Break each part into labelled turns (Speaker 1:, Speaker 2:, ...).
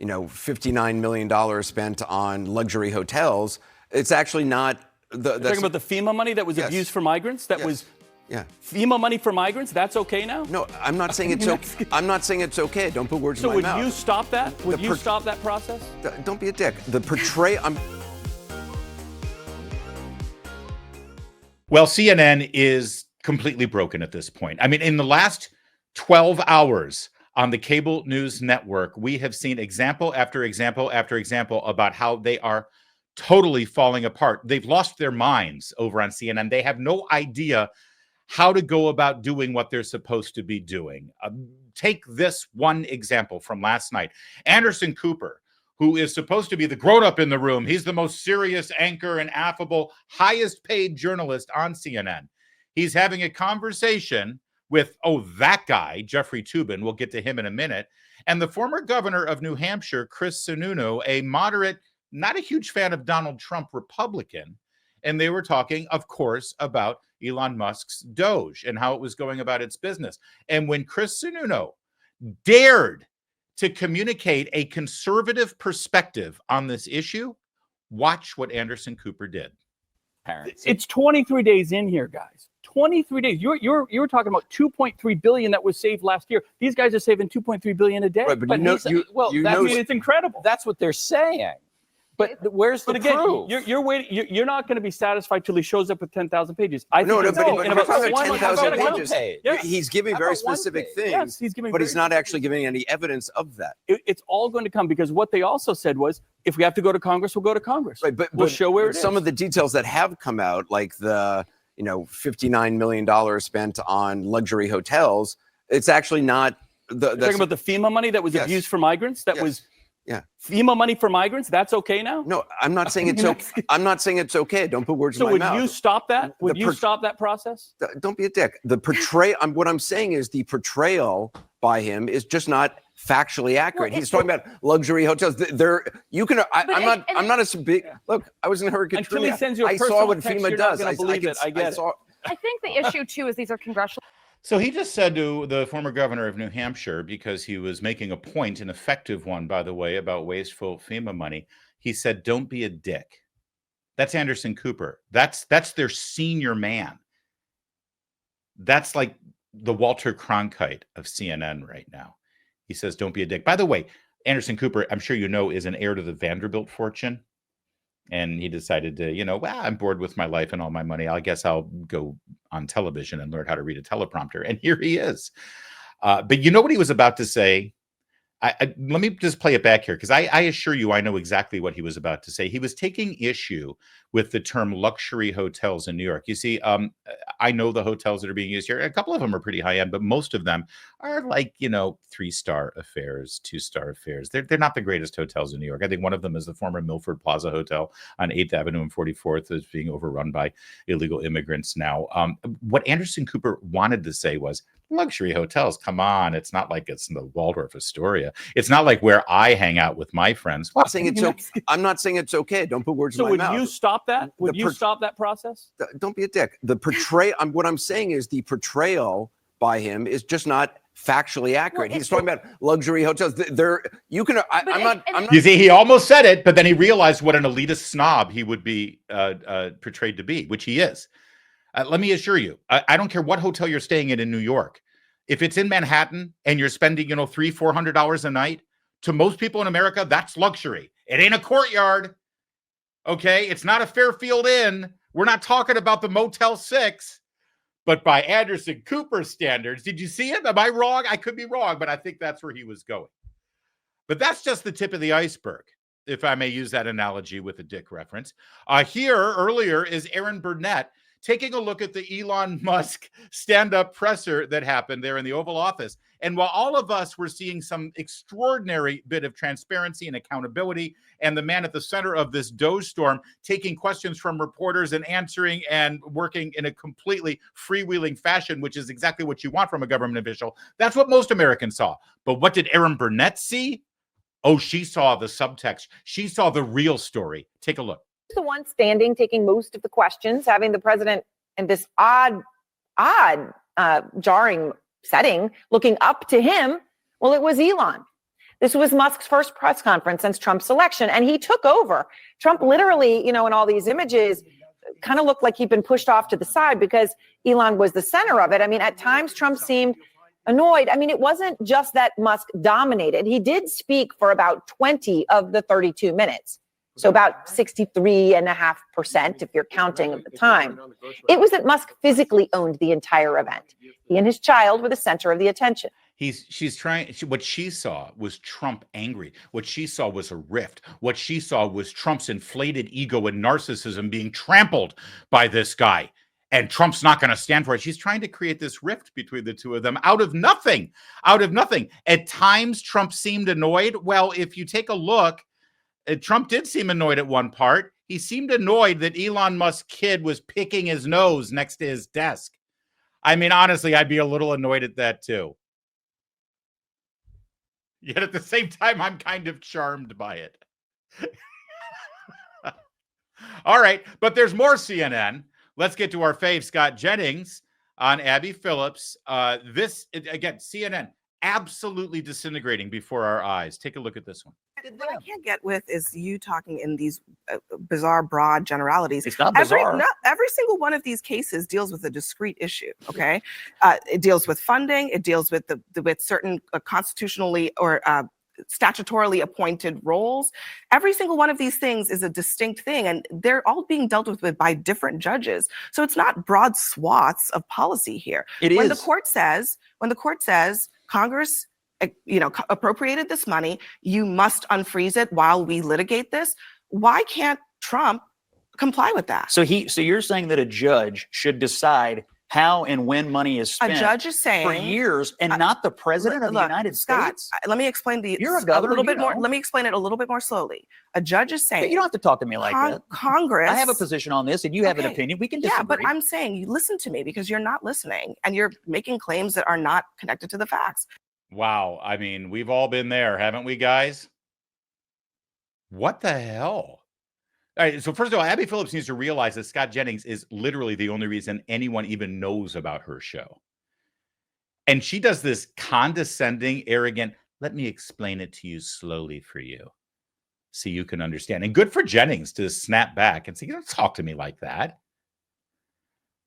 Speaker 1: $59 million spent on luxury hotels. It's actually not.
Speaker 2: You're talking about the FEMA money that was abused for migrants? That was FEMA money for migrants? That's okay now?
Speaker 1: No, I'm not saying it's okay. I'm not saying it's okay. Don't put words in my mouth.
Speaker 2: So would you stop that? Would you stop that process?
Speaker 1: Don't be a dick. The portrayal.
Speaker 3: Well, CNN is completely broken at this point. I mean, in the last 12 hours on the cable news network, we have seen example after example after example about how they are totally falling apart. They've lost their minds over on CNN. They have no idea how to go about doing what they're supposed to be doing. Take this one example from last night. Anderson Cooper, who is supposed to be the grown-up in the room. He's the most serious anchor and affable, highest paid journalist on CNN. He's having a conversation with, that guy, Jeffrey Toobin. We'll get to him in a minute. And the former governor of New Hampshire, Chris Sununu, a moderate, not a huge fan of Donald Trump Republican. And they were talking, of course, about Elon Musk's Doge and how it was going about its business. And when Chris Sununu dared to communicate a conservative perspective on this issue, watch what Anderson Cooper did.
Speaker 2: It's 23 days in here, guys. 23 days. You're talking about 2.3 billion that was saved last year. These guys are saving 2.3 billion a day.
Speaker 1: Right, but
Speaker 2: it's incredible.
Speaker 4: That's what they're saying. But where's the proof?
Speaker 2: You're waiting. You're not going to be satisfied till he shows up with 10,000 pages.
Speaker 1: He's giving very specific things.
Speaker 2: Yes, he's giving,
Speaker 1: but he's not actually giving any evidence of that.
Speaker 2: It's all going to come, because what they also said was, if we have to go to Congress, we'll go to Congress.
Speaker 1: Right, but
Speaker 2: we'll show where it is.
Speaker 1: Some of the details that have come out, like the $59 million spent on luxury hotels, it's actually not.
Speaker 2: You're talking about the FEMA money that was abused for migrants. That was. Yeah. FEMA money for migrants, that's okay now?
Speaker 1: No, I'm not saying it's okay. I'm not saying it's okay. Don't put words in my mouth.
Speaker 2: So would you stop that? Would you stop that process?
Speaker 1: Don't be a dick. The portrayal. What I'm saying is the portrayal by him is just not factually accurate. He's talking about luxury hotels. I'm not a big look. I was in Hurricane
Speaker 2: Katrina. Until he sends you a
Speaker 1: I saw what
Speaker 2: text,
Speaker 1: FEMA does.
Speaker 2: I believe it. I get it.
Speaker 5: I think the issue too is these are congressional.
Speaker 3: So he just said to the former governor of New Hampshire, because he was making a point, an effective one, by the way, about wasteful FEMA money. He said, "Don't be a dick." That's Anderson Cooper. That's their senior man. That's like the Walter Cronkite of CNN right now. He says, "Don't be a dick." By the way, Anderson Cooper, I'm sure you know, is an heir to the Vanderbilt fortune. And he decided to, I'm bored with my life and all my money. I guess I'll go on television and learn how to read a teleprompter. And here he is. But you know what he was about to say? Let me just play it back here, because I assure you I know exactly what he was about to say. He was taking issue with the term luxury hotels in New York. You see, I know the hotels that are being used here. A couple of them are pretty high end, but most of them are like, 3-star affairs, 2-star affairs. They're not the greatest hotels in New York. I think one of them is the former Milford Plaza Hotel on 8th Avenue and 44th that's being overrun by illegal immigrants now. What Anderson Cooper wanted to say was, luxury hotels, come on. It's not like it's in the Waldorf Astoria. It's not like where I hang out with my friends.
Speaker 1: I'm not saying it's okay. Don't put words in my mouth.
Speaker 2: So would you stop that? Would you stop that process?
Speaker 1: Don't be a dick. The portrayal. What I'm saying is the portrayal by him is just not factually accurate. He's talking about luxury hotels.
Speaker 3: You see, he almost said it, but then he realized what an elitist snob he would be portrayed to be, which he is. Let me assure you, I don't care what hotel you're staying in New York. If it's in Manhattan and you're spending, $300-400 a night, to most people in America, that's luxury. It ain't a Courtyard. Okay, it's not a Fairfield Inn. We're not talking about the Motel 6. But by Anderson Cooper standards, did you see it? Am I wrong? I could be wrong, but I think that's where he was going. But that's just the tip of the iceberg, if I may use that analogy with a dick reference. Here earlier is Aaron Burnett taking a look at the Elon Musk stand-up presser that happened there in the Oval Office. And while all of us were seeing some extraordinary bit of transparency and accountability, and the man at the center of this Doge storm taking questions from reporters and answering and working in a completely freewheeling fashion, which is exactly what you want from a government official, that's what most Americans saw. But what did Aaron Burnett see? Oh, she saw the subtext. She saw the real story. Take a look.
Speaker 5: The one standing, taking most of the questions, having the president in this odd, jarring setting, looking up to him. Well, it was Elon. This was Musk's first press conference since Trump's election, and he took over. Trump literally, in all these images, kind of looked like he'd been pushed off to the side because Elon was the center of it. I mean, at times Trump seemed annoyed. I mean, it wasn't just that Musk dominated. He did speak for about 20 of the 32 minutes. So about 63.5%, if you're counting of the time. It was that Musk physically owned the entire event. He and his child were the center of the attention.
Speaker 3: What she saw was Trump angry. What she saw was a rift. What she saw was Trump's inflated ego and narcissism being trampled by this guy. And Trump's not going to stand for it. She's trying to create this rift between the two of them out of nothing. At times, Trump seemed annoyed. Well, if you take a look, Trump did seem annoyed at one part. He seemed annoyed that Elon Musk's kid was picking his nose next to his desk. I mean, honestly, I'd be a little annoyed at that too. Yet at the same time, I'm kind of charmed by it. All right, but there's more CNN. Let's get to our fave, Scott Jennings, on Abby Phillips. Again, CNN, absolutely disintegrating before our eyes. Take a look at this one.
Speaker 6: What I can't get with is you talking in these bizarre, broad generalities.
Speaker 4: It's not bizarre.
Speaker 6: Every single one of these cases deals with a discrete issue. Okay, it deals with funding. It deals with with certain constitutionally or statutorily appointed roles. Every single one of these things is a distinct thing, and they're all being dealt with by different judges. So it's not broad swaths of policy here. When the court says Congress appropriated this money, you must unfreeze it while we litigate this. Why can't Trump comply with that?
Speaker 4: So you're saying that a judge should decide how and when money is spent
Speaker 6: a judge is saying
Speaker 4: for years, and not the president of the United States?
Speaker 6: Let me explain
Speaker 4: You're a governor,
Speaker 6: a little bit more. Let me explain it a little bit more slowly. A judge is saying,
Speaker 4: but you don't have to talk to me like that.
Speaker 6: Congress.
Speaker 4: I have a position on this, and you have an opinion. We can disagree.
Speaker 6: Yeah, but I'm saying you listen to me, because you're not listening, and you're making claims that are not connected to the facts.
Speaker 3: Wow. I mean, we've all been there, haven't we, guys? What the hell? All right. So first of all, Abby Phillips needs to realize that Scott Jennings is literally the only reason anyone even knows about her show. And she does this condescending, arrogant, let me explain it to you slowly for you so you can understand. And good for Jennings to snap back and say, you don't talk to me like that.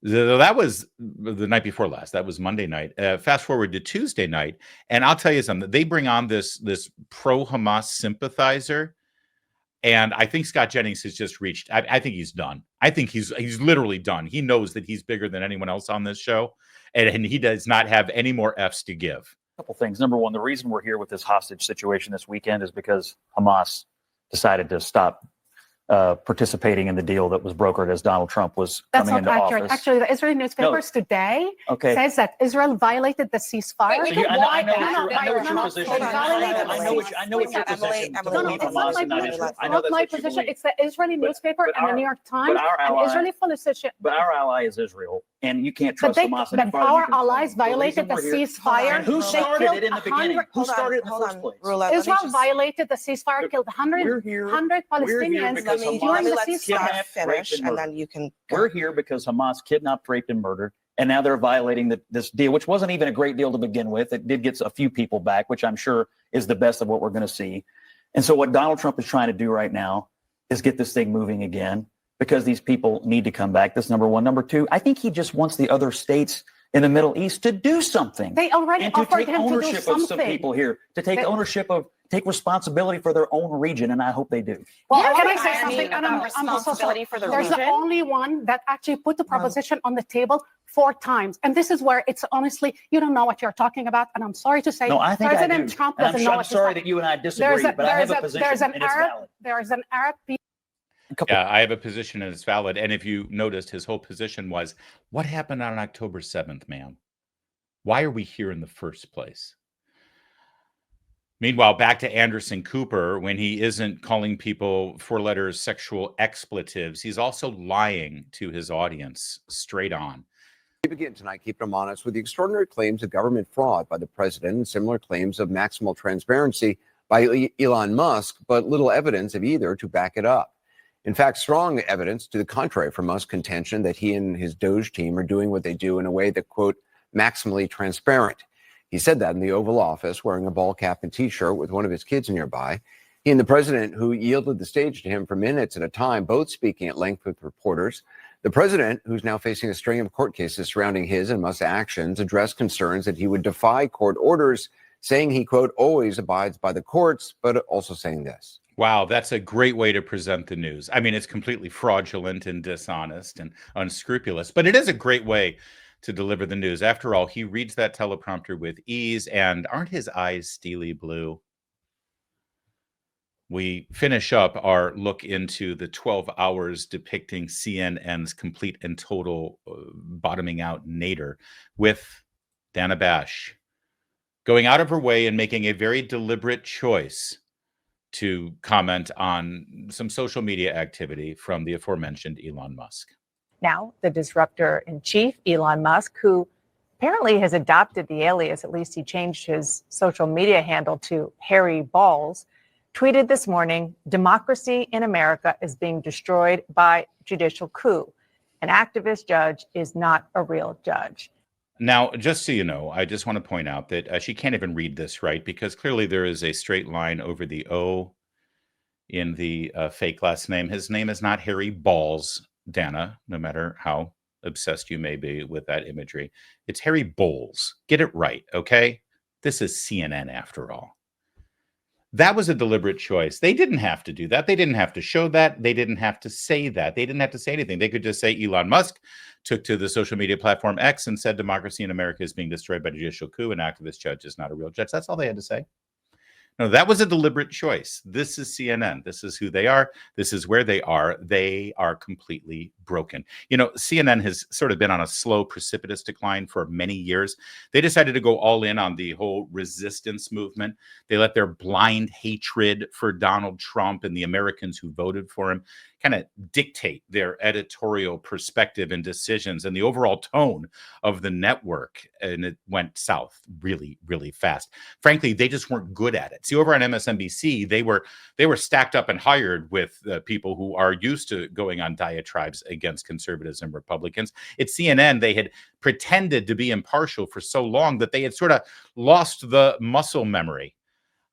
Speaker 3: That was the night before last. That was Monday night. Fast forward to Tuesday night, and I'll tell you something. They bring on this pro-Hamas sympathizer, and I think Scott Jennings has just reached. I think he's done. I think he's literally done. He knows that he's bigger than anyone else on this show, and he does not have any more F's to give.
Speaker 4: A couple things. Number one, the reason we're here with this hostage situation this weekend is because Hamas decided to stop participating in the deal that was brokered as Donald Trump was coming into office.
Speaker 7: Actually, the Israeli newspapers today says that Israel violated the ceasefire.
Speaker 4: I know what your position is. I know what your position is.
Speaker 7: It's not my position. It's the Israeli newspaper and the New York Times and Israeli politician.
Speaker 4: But our ally is Israel, and you can't trust Hamas.
Speaker 7: But our allies violated the ceasefire.
Speaker 4: And who started it in the beginning? Who started it in the first place?
Speaker 7: Israel violated the ceasefire, killed 100 Palestinians.
Speaker 6: Let me let Scott finish, and then you can go.
Speaker 4: We're here because Hamas kidnapped, raped, and murdered, and now they're violating this deal, which wasn't even a great deal to begin with. It did get a few people back, which I'm sure is the best of what we're going to see. And so what Donald Trump is trying to do right now is get this thing moving again, because these people need to come back. That's number one. Number two, I think he just wants the other states in the Middle East to do something.
Speaker 7: They already offered him to do something.
Speaker 4: And to take ownership of some people here, to take responsibility for their own region, and I hope they do.
Speaker 7: Well, can I say something? I'm also sorry. There's the only one that actually put the proposition on the table 4 times, and this is where it's honestly, you don't know what you're talking about, and I'm sorry to say, President Trump doesn't know what
Speaker 4: I'm sorry that you and I disagree, but I have a position, and it's valid.
Speaker 7: There is an Arab people.
Speaker 3: Yeah, I have a position and it's valid. And if you noticed, his whole position was, what happened on October 7th, ma'am? Why are we here in the first place? Meanwhile, back to Anderson Cooper, when he isn't calling people 4-letter sexual expletives, he's also lying to his audience straight on.
Speaker 1: We begin tonight keeping them honest with the extraordinary claims of government fraud by the president and similar claims of maximal transparency by Elon Musk, but little evidence of either to back it up. In fact, strong evidence to the contrary from Musk's contention that he and his Doge team are doing what they do in a way that, quote, maximally transparent. He said that in the Oval Office, wearing a ball cap and T-shirt with one of his kids nearby. He and the president, who yielded the stage to him for minutes at a time, both speaking at length with reporters. The president, who's now facing a string of court cases surrounding his and Musk's actions, addressed concerns that he would defy court orders, saying he, quote, always abides by the courts, but also saying this.
Speaker 3: Wow, that's a great way to present the news. I mean, it's completely fraudulent and dishonest and unscrupulous, but it is a great way to deliver the news. After all, he reads that teleprompter with ease, and aren't his eyes steely blue? We finish up our look into the 12 hours depicting CNN's complete and total bottoming out nadir with Dana Bash going out of her way and making a very deliberate choice to comment on some social media activity from the aforementioned Elon Musk.
Speaker 5: Now, the disruptor-in-chief, Elon Musk, who apparently has adopted the alias, at least he changed his social media handle to Harry Balls, tweeted this morning, "Democracy in America is being destroyed by judicial coup. An activist judge is not a real judge."
Speaker 3: Now, just so you know, I just want to point out that she can't even read this right, because clearly there is a straight line over the O in the fake last name. His name is not Harry Balls, Dana, no matter how obsessed you may be with that imagery. It's Harry Bowles. Get it right, okay? This is CNN after all. That was a deliberate choice. They didn't have to do that. They didn't have to show that. They didn't have to say that. They didn't have to say anything. They could just say Elon Musk took to the social media platform X and said democracy in America is being destroyed by judicial coup. An activist judge is not a real judge. That's all they had to say. No, that was a deliberate choice. This is CNN. This is who they are. This is where they are. They are completely broken. You know, CNN has sort of been on a slow, precipitous decline for many years. They decided to go all in on the whole resistance movement. They let their blind hatred for Donald Trump and the Americans who voted for him kind of dictate their editorial perspective and decisions and the overall tone of the network. And it went south really, really fast. Frankly, they just weren't good at it. See, over on MSNBC, they were stacked up and hired with people who are used to going on diatribes against conservatives and Republicans. At CNN, they had pretended to be impartial for so long that they had sort of lost the muscle memory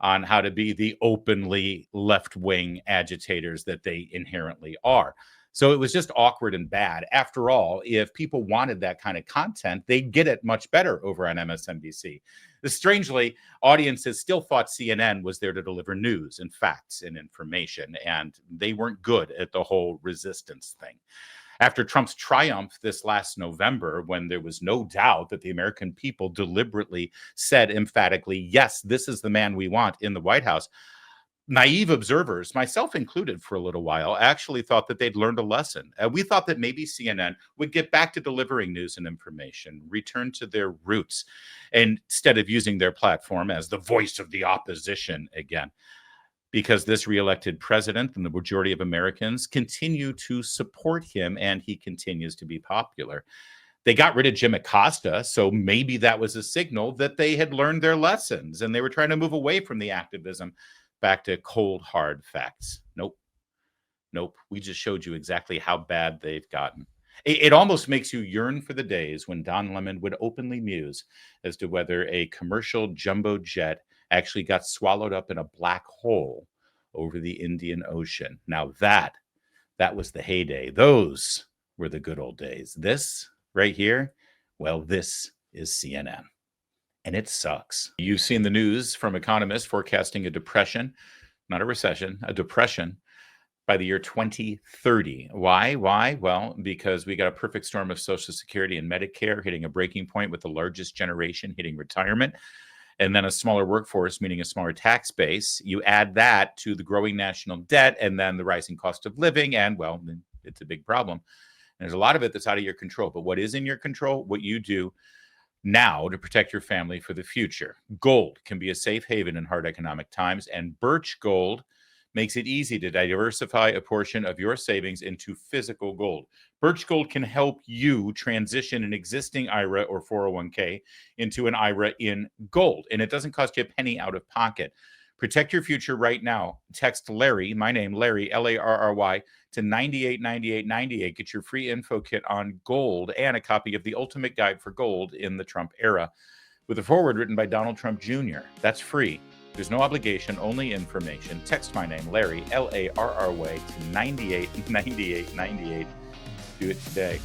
Speaker 3: on how to be the openly left-wing agitators that they inherently are. So it was just awkward and bad. After all, if people wanted that kind of content, they'd get it much better over on MSNBC. Strangely, audiences still thought CNN was there to deliver news and facts and information, and they weren't good at the whole resistance thing. After Trump's triumph this last November, when there was no doubt that the American people deliberately said emphatically, yes, this is the man we want in the White House, naive observers, myself included for a little while, actually thought that they'd learned a lesson. We thought that maybe CNN would get back to delivering news and information, return to their roots, instead of using their platform as the voice of the opposition again. Because this reelected president and the majority of Americans continue to support him, and he continues to be popular. They got rid of Jim Acosta, so maybe that was a signal that they had learned their lessons and they were trying to move away from the activism back to cold, hard facts. Nope. We just showed you exactly how bad they've gotten. It almost makes you yearn for the days when Don Lemon would openly muse as to whether a commercial jumbo jet actually got swallowed up in a black hole over the Indian Ocean. Now that was the heyday. Those were the good old days. This right here, well, this is CNN. And it sucks. You've seen the news from economists forecasting a depression, not a recession, a depression by the year 2030. Why? Well, because we got a perfect storm of Social Security and Medicare hitting a breaking point with the largest generation hitting retirement, and then a smaller workforce, meaning a smaller tax base. You add that to the growing national debt and then the rising cost of living, and well, it's a big problem. And there's a lot of it that's out of your control. But what is in your control? What you do now to protect your family for the future. Gold can be a safe haven in hard economic times, and Birch Gold makes it easy to diversify a portion of your savings into physical gold. Birch Gold can help you transition an existing IRA or 401k into an IRA in gold, and it doesn't cost you a penny out of pocket. Protect your future right now. Text Larry, my name, Larry, L-A-R-R-Y, to 989898. Get your free info kit on gold and a copy of the Ultimate Guide for Gold in the Trump Era. with a foreword written by Donald Trump Jr. That's free. There's no obligation, only information. Text my name, Larry, Larry, to 989898. Do it today.